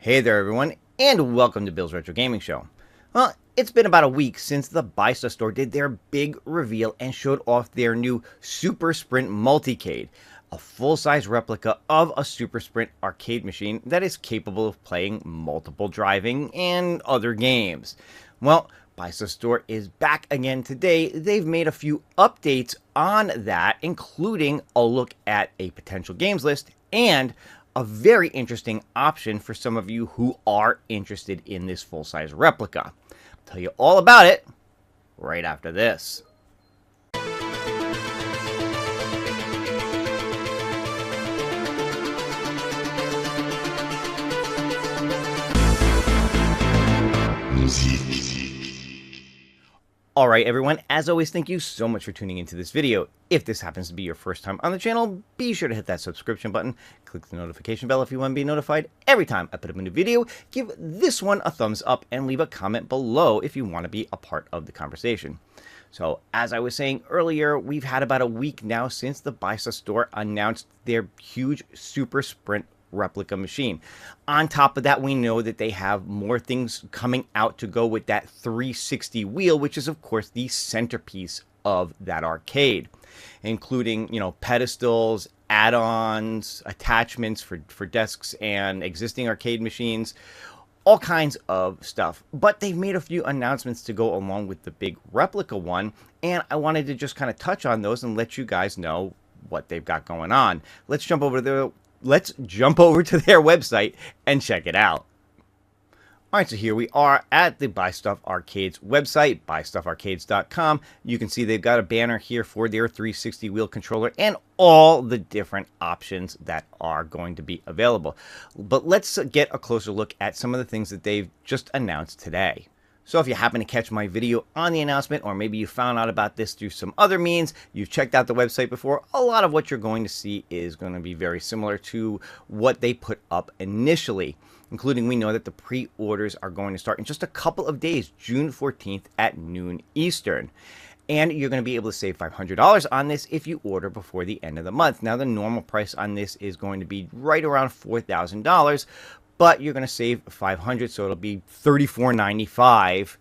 Hey there everyone, and welcome to Bill's Retro Gaming Show. Well, it's been about a week since the Buy Stuff store did their big reveal and showed off their new Super Sprint Multicade, a full-size replica of a Super Sprint arcade machine that is capable of playing multiple driving and other games. Well, Buy Stuff store is back again today. They've made a few updates on that, including a look at a potential games list and a very interesting option for some of you who are interested in this full-size replica. I'll tell you all about it right after this. Alright everyone, as always, thank you so much for tuning into this video. If this happens to be your first time on the channel, be sure to hit that subscription button, click the notification bell if you want to be notified every time I put up a new video, give this one a thumbs up, and leave a comment below if you want to be a part of the conversation. So, as I was saying earlier, we've had about a week now since the Buy Stuff store announced their huge Super Sprint replica machine. On top of that, we know that they have more things coming out to go with that 360 wheel, which is of course the centerpiece of that arcade, including, pedestals, add-ons, attachments for desks and existing arcade machines, all kinds of stuff. But they've made a few announcements to go along with the big replica one, and I wanted to just kind of touch on those and let you guys know what they've got going on. Let's jump over to their website and check it out. Alright, so here we are at the Buy Stuff Arcades website, buystuffarcades.com. You can see they've got a banner here for their 360 wheel controller and all the different options that are going to be available. But let's get a closer look at some of the things that they've just announced today. So if you happen to catch my video on the announcement, or maybe you found out about this through some other means, you've checked out the website before, a lot of what you're going to see is going to be very similar to what they put up initially, including we know that the pre-orders are going to start in just a couple of days, June 14th at noon Eastern. And you're going to be able to save $500 on this if you order before the end of the month. Now, the normal price on this is going to be right around $4,000, but you're going to save $500, so it'll be $34.95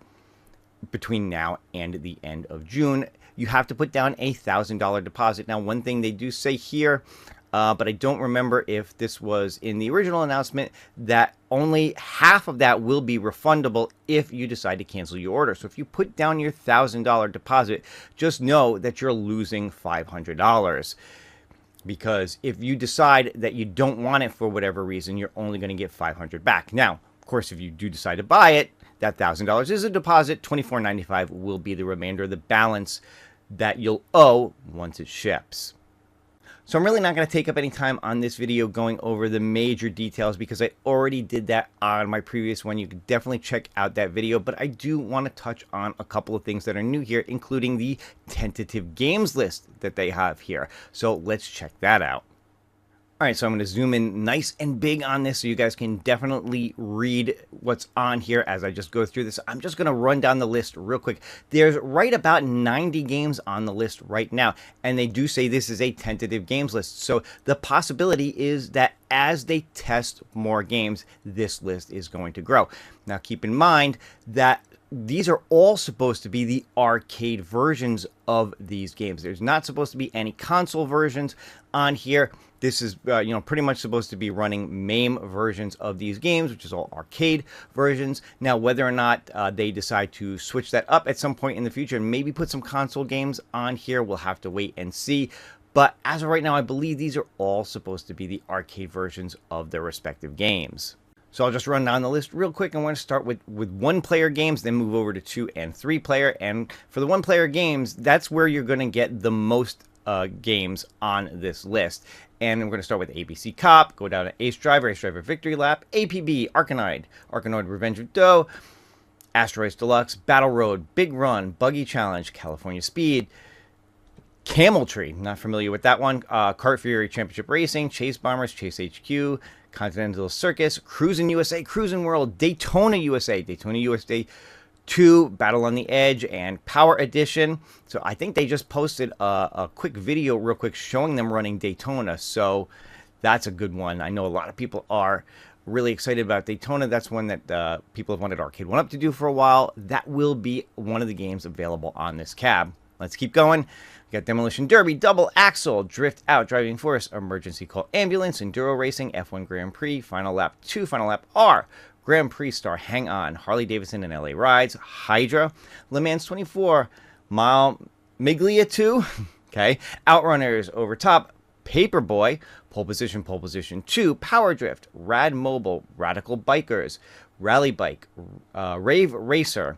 between now and the end of June. You have to put down a $1,000 deposit. Now, one thing they do say here, but I don't remember if this was in the original announcement, that only half of that will be refundable if you decide to cancel your order. So if you put down your $1,000 deposit, just know that you're losing $500. Because if you decide that you don't want it for whatever reason, you're only going to get $500 back. Now, of course, if you do decide to buy it, that $1,000 is a deposit. $24.95 will be the remainder of the balance that you'll owe once it ships. So I'm really not going to take up any time on this video going over the major details because I already did that on my previous one. You can definitely check out that video, but I do want to touch on a couple of things that are new here, including the tentative games list that they have here. So let's check that out. Alright, so I'm going to zoom in nice and big on this so you guys can definitely read what's on here as I just go through this. I'm just going to run down the list real quick. There's right about 90 games on the list right now, and they do say this is a tentative games list. So the possibility is that as they test more games, this list is going to grow. Now keep in mind that these are all supposed to be the arcade versions of these games. There's not supposed to be any console versions on here. This is, pretty much supposed to be running MAME versions of these games, which is all arcade versions. Now, whether or not they decide to switch that up at some point in the future and maybe put some console games on here, we'll have to wait and see. But as of right now, I believe these are all supposed to be the arcade versions of their respective games. So I'll just run down the list real quick. I want to start with one-player games, then move over to 2- and 3-player. And for the one-player games, that's where you're going to get the most games on this list. And we're going to start with ABC Cop, go down to Ace Driver Victory Lap, APB, Arkanoid Revenge of Doe, Asteroids Deluxe, Battle Road, Big Run, Buggy Challenge, California Speed, Camel Tree, not familiar with that one, Kart Fury Championship Racing, Chase Bombers, Chase HQ, Continental Circus, Cruisin' USA, Cruisin' World, Daytona USA, Daytona USA 2, Battle on the Edge, and Power Edition. So I think they just posted a quick video real quick showing them running Daytona, so that's a good one. I know a lot of people are Really excited about Daytona. That's one that people have wanted Arcade 1-Up to do for a while. That will be one of the games available on this cab. Let's keep going. We got Demolition Derby, Double Axle, Drift Out, Driving Force, Emergency Call Ambulance, Enduro Racing, F1 Grand Prix, Final Lap 2, Final Lap R, Grand Prix Star, Hang On, Harley Davidson and LA Rides, Hydra, Le Mans 24, Mile Miglia 2, okay, Outrunners, Over Top, Paperboy, Pole Position 2, Power Drift, Rad Mobile, Radical Bikers, Rally Bike, Rave Racer,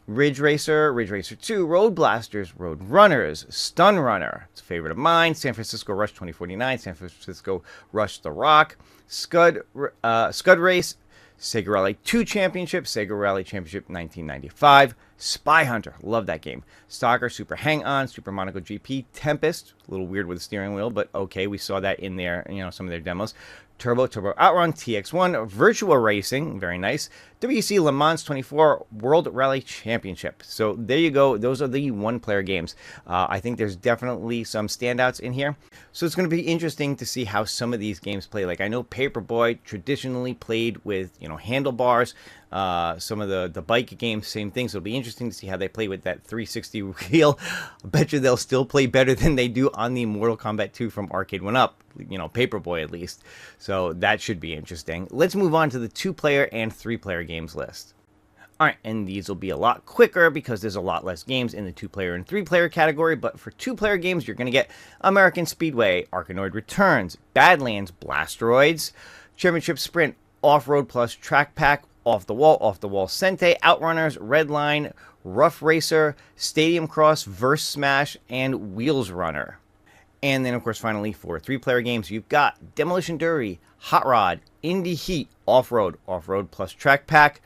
Ridge Racer 2, Road Blasters, Road Runners, Stun Runner, it's a favorite of mine, San Francisco Rush 2049, San Francisco Rush The Rock, Scud Race, Sega Rally 2 Championship, Sega Rally Championship 1995, Spy Hunter, love that game, Stalker, Super Hang-On, Super Monaco GP, Tempest, a little weird with the steering wheel, but okay, we saw that in their, some of their demos, Turbo Outrun, TX1, Virtua Racing, very nice, WC Le Mans 24, World Rally Championship. So there you go. Those are the one-player games. I think there's definitely some standouts in here. So it's going to be interesting to see how some of these games play. Like I know Paperboy traditionally played with, handlebars. Some of the bike games, same thing. So it'll be interesting to see how they play with that 360 wheel. I bet you they'll still play better than they do on the Mortal Kombat 2 from Arcade 1-Up. Paperboy at least. So that should be interesting. Let's move on to the 2-player and 3-player games list. Alright, and these will be a lot quicker because there's a lot less games in the 2-player and 3-player category, but for 2-player games, you're going to get American Speedway, Arkanoid Returns, Badlands, Blasteroids, Championship Sprint, Off-Road Plus Track Pack, Off the Wall Sente, Outrunners, Redline, Rough Racer, Stadium Cross, Verse Smash, and Wheels Runner. And then, of course, finally, for 3-player games, you've got Demolition Derby, Hot Rod, Indy Heat, Off-Road Plus Track Pack,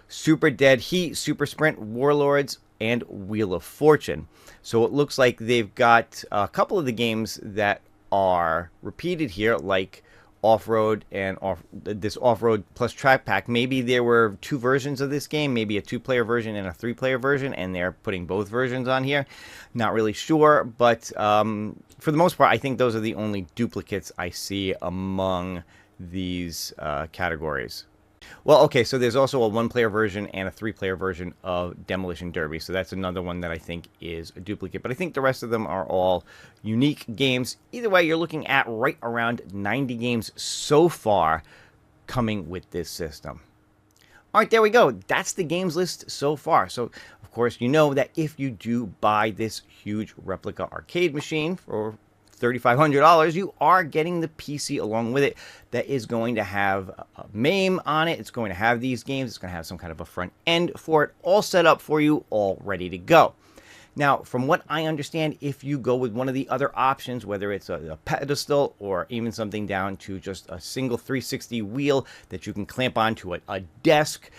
Super Dead Heat, Super Sprint, Warlords, and Wheel of Fortune. So it looks like they've got a couple of the games that are repeated here, like Off-Road and this Off-Road Plus Track Pack. Maybe there were 2 versions of this game, maybe a 2-player version and a 3-player version, and they're putting both versions on here. Not really sure, but for the most part, I think those are the only duplicates I see among these categories. Well, okay, so there's also a 1-player version and a 3-player version of Demolition Derby, so that's another one that I think is a duplicate, but I think the rest of them are all unique games. Either way, you're looking at right around 90 games so far coming with this system. All right, there we go. That's the games list so far. So, of course, you know that if you do buy this huge replica arcade machine for $3,500, you are getting the PC along with it that is going to have a MAME on it. It's going to have these games. It's going to have some kind of a front end for it, all set up for you, all ready to go. Now, from what I understand, if you go with one of the other options, whether it's a pedestal or even something down to just a single 360 wheel that you can clamp onto a desk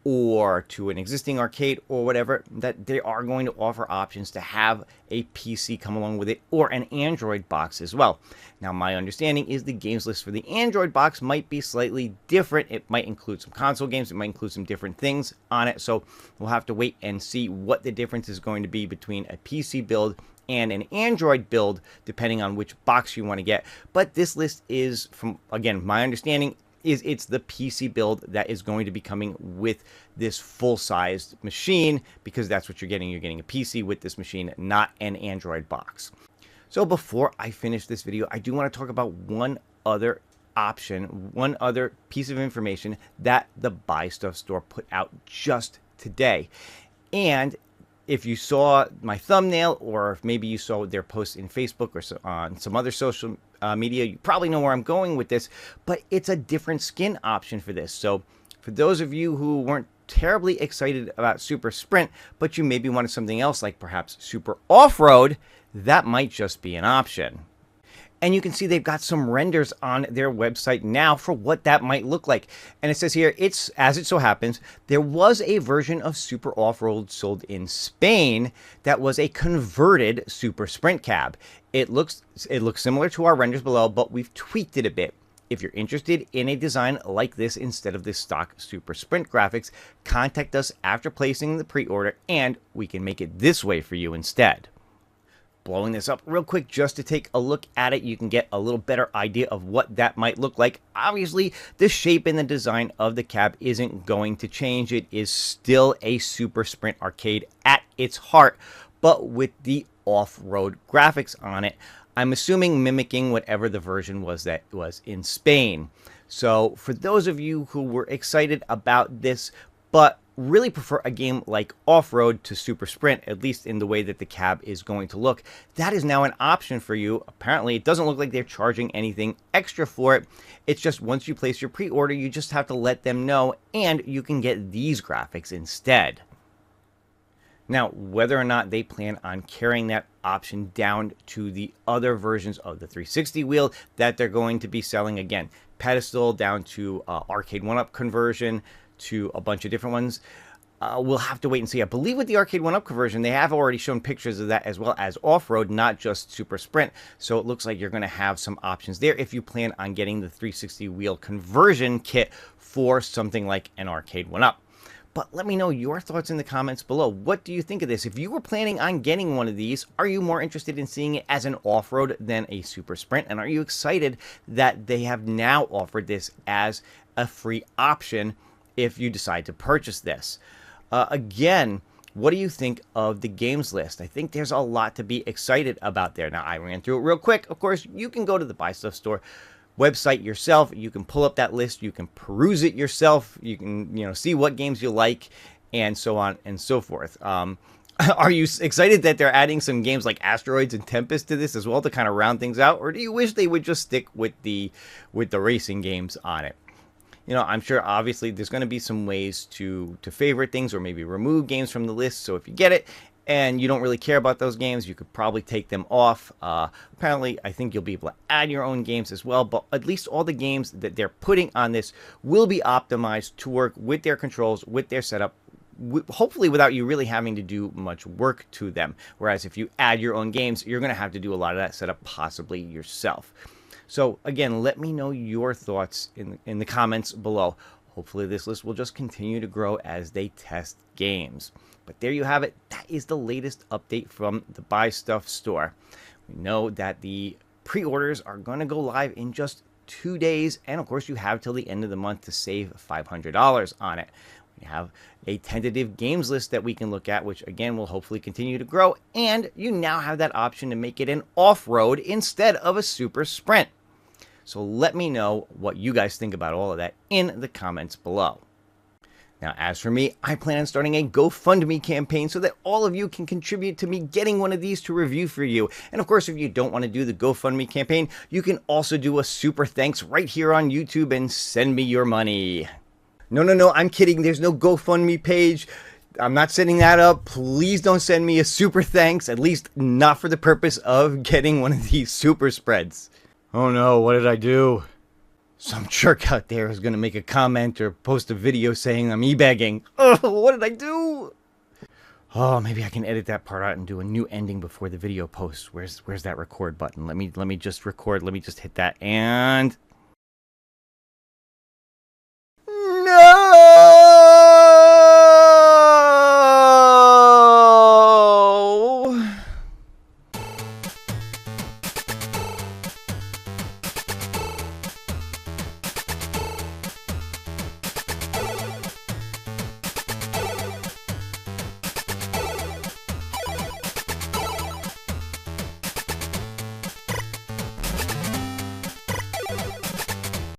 or to an existing arcade or whatever, that they are going to offer options to have a PC come along with it or an Android box as well. Now, my understanding is the games list for the Android box might be slightly different. It might include some console games. It might include some different things on it. So we'll have to wait and see what the difference is going to be between a PC build and an Android build, depending on which box you want to get. But this list is, from, again, my understanding, it's the PC build that is going to be coming with this full-sized machine, because that's what you're getting. You're getting a PC with this machine, not an Android box. So before I finish this video, I do want to talk about one other option, one other piece of information that the Buy Stuff store put out just today. And if you saw my thumbnail, or if maybe you saw their posts in Facebook or on some other social media, you probably know where I'm going with this, but it's a different skin option for this. So for those of you who weren't terribly excited about Super Sprint, but you maybe wanted something else like perhaps Super Off-Road, that might just be an option. And you can see they've got some renders on their website now for what that might look like. And it says here, it's, as it so happens, there was a version of Super Off-Road sold in Spain that was a converted Super Sprint cab. It looks similar to our renders below, but we've tweaked it a bit. If you're interested in a design like this instead of the stock Super Sprint graphics, contact us after placing the pre-order and we can make it this way for you instead. blowing this up real quick just to take a look at it. You can get a little better idea of what that might look like. Obviously, the shape and the design of the cab isn't going to change. It is still a Super Sprint arcade at its heart, but with the off-road graphics on it. I'm assuming mimicking whatever the version was that was in Spain. So for those of you who were excited about this, but really prefer a game like Off-Road to Super Sprint, at least in the way that the cab is going to look, that is now an option for you. Apparently, it doesn't look like they're charging anything extra for it. It's just once you place your pre-order, you just have to let them know, and you can get these graphics instead. Now, whether or not they plan on carrying that option down to the other versions of the 360 wheel that they're going to be selling, again, pedestal down to arcade 1-up conversion, to a bunch of different ones. We'll have to wait and see. I believe with the arcade 1-up conversion, they have already shown pictures of that as well as off-road, not just Super Sprint. So it looks like you're going to have some options there if you plan on getting the 360 wheel conversion kit for something like an arcade 1-up. But let me know your thoughts in the comments below. What do you think of this? If you were planning on getting one of these, are you more interested in seeing it as an off-road than a Super Sprint? And are you excited that they have now offered this as a free option if you decide to purchase this? Again, what do you think of the games list? I think there's a lot to be excited about there. Now, I ran through it real quick. Of course, you can go to the Buy Stuff Store website yourself. You can pull up that list. You can peruse it yourself. You can, see what games you like, and so on and so forth. Are you excited that they're adding some games like Asteroids and Tempest to this as well to kind of round things out, or do you wish they would just stick with the racing games on it? I'm sure obviously there's going to be some ways to favorite things or maybe remove games from the list. So if you get it and you don't really care about those games, you could probably take them off. Apparently, I think you'll be able to add your own games as well. But at least all the games that they're putting on this will be optimized to work with their controls, with their setup, hopefully without you really having to do much work to them. Whereas if you add your own games, you're going to have to do a lot of that setup possibly yourself. So again, let me know your thoughts in the comments below. Hopefully this list will just continue to grow as they test games. But there you have it. That is the latest update from the Buy Stuff store. We know that the pre-orders are going to go live in just 2 days. And of course, you have till the end of the month to save $500 on it. We have a tentative games list that we can look at, which again will hopefully continue to grow. And you now have that option to make it an off-road instead of a Super Sprint. So let me know what you guys think about all of that in the comments below. Now, as for me, I plan on starting a GoFundMe campaign so that all of you can contribute to me getting one of these to review for you. And of course, if you don't want to do the GoFundMe campaign, you can also do a super thanks right here on YouTube and send me your money. No, I'm kidding. There's no GoFundMe page. I'm not setting that up. Please don't send me a super thanks, at least not for the purpose of getting one of these super spreads. Oh no, what did I do? Some jerk out there is going to make a comment or post a video saying I'm e-begging. Oh, what did I do? Oh, maybe I can edit that part out and do a new ending before the video posts. Where's that record button? Let me just record. Let me just hit that and...